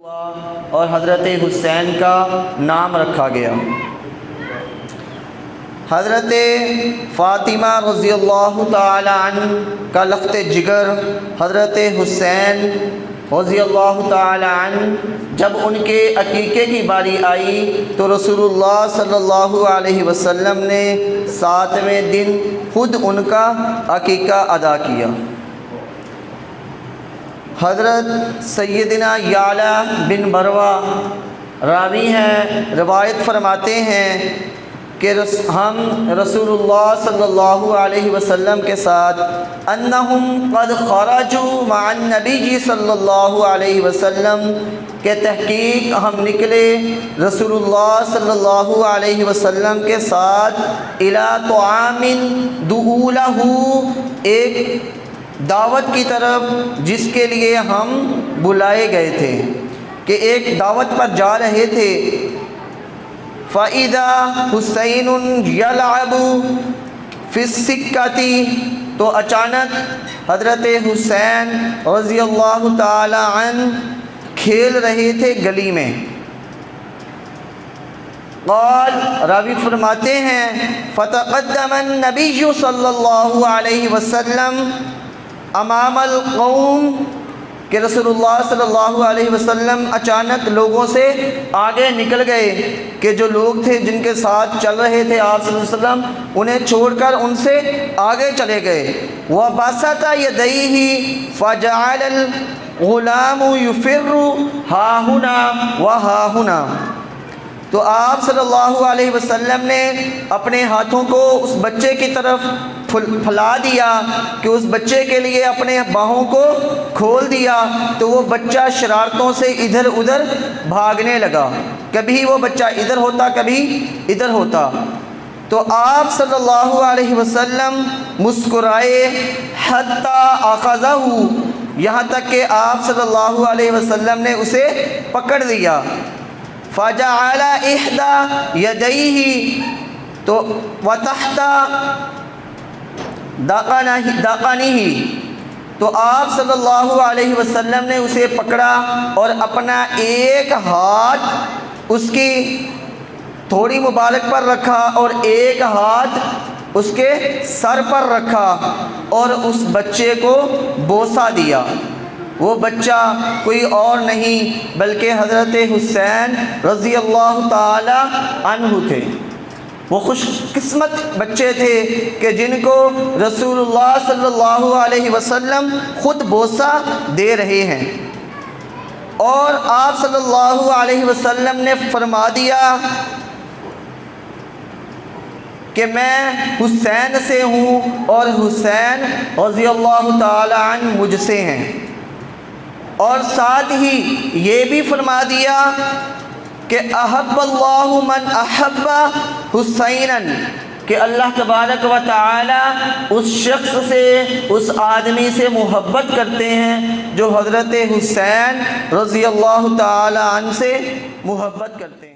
اور حضرت حسین کا نام رکھا گیا۔ حضرت فاطمہ رضی اللہ تعالی عنہ کا لخت جگر حضرت حسین رضی اللہ تعالی عنہ جب ان کے عقیقے کی باری آئی تو رسول اللہ صلی اللہ علیہ وسلم نے 7ویں دن خود ان کا عقیقہ ادا کیا۔ حضرت سیدنا یعلا بن بروہ راوی ہیں، روایت فرماتے ہیں کہ ہم رسول اللہ صلی اللہ علیہ وسلم کے ساتھ انہم قد خرجوا مع النبی صلی اللہ علیہ وسلم کہ تحقیق ہم نکلے رسول اللہ صلی اللہ علیہ وسلم کے ساتھ الی طعام دعولہ، ایک دعوت کی طرف جس کے لیے ہم بلائے گئے تھے، کہ ایک دعوت پر جا رہے تھے۔ فَإِذَا حُسَيْنٌ يَلْعَبُ فِي السِّكَّةِ، تو اچانک حضرت حسین رضی اللہ تعالی عنہ کھیل رہے تھے گلی میں۔ قال، راوی فرماتے ہیں فَتَقَدَّمَ النَّبِيُّ صلی اللہ علیہ وسلم امام القوم، کہ رسول اللہ صلی اللہ علیہ وسلم اچانک لوگوں سے آگے نکل گئے، کہ جو لوگ تھے جن کے ساتھ چل رہے تھے آپ صلی اللہ علیہ وسلم انہیں چھوڑ کر ان سے آگے چلے گئے۔ وَبَسَطَ يَدَيْهِ فَجَعَلَ الْغُلَامُ يُفِرُّ هَا هُنَا وَهَا هُنَا، تو آپ صلی اللہ علیہ وسلم نے اپنے ہاتھوں کو اس بچے کی طرف پھیلا دیا، کہ اس بچے کے لیے اپنے باہوں کو کھول دیا، تو وہ بچہ شرارتوں سے ادھر ادھر بھاگنے لگا، کبھی وہ بچہ ادھر ہوتا کبھی ادھر ہوتا۔ تو آپ صلی اللہ علیہ وسلم مسکرائے حتیٰ اخذہ، یہاں تک کہ آپ صلی اللہ علیہ وسلم نے اسے پکڑ لیا۔ فَجَعَلَ إِحْدَى يَدَيْهِ، تو وَتَحْتَ دَقَنِهِ، تو آپ صلی اللہ علیہ وسلم نے اسے پکڑا اور اپنا ایک ہاتھ اس کی تھوڑی مبارک پر رکھا اور ایک ہاتھ اس کے سر پر رکھا اور اس بچے کو بوسہ دیا۔ وہ بچہ کوئی اور نہیں بلکہ حضرت حسین رضی اللہ تعالی عنہ تھے۔ وہ خوش قسمت بچے تھے کہ جن کو رسول اللہ صلی اللہ علیہ وسلم خود بوسہ دے رہے ہیں، اور آپ صلی اللہ علیہ وسلم نے فرما دیا کہ میں حسین سے ہوں اور حسین رضی اللہ تعالی عنہ مجھ سے ہیں، اور ساتھ ہی یہ بھی فرما دیا کہ احب اللہ من احب حسینا، کہ اللہ تبارک و تعالی اس شخص سے، اس آدمی سے محبت کرتے ہیں جو حضرت حسین رضی اللہ تعالی عنہ سے محبت کرتے ہیں۔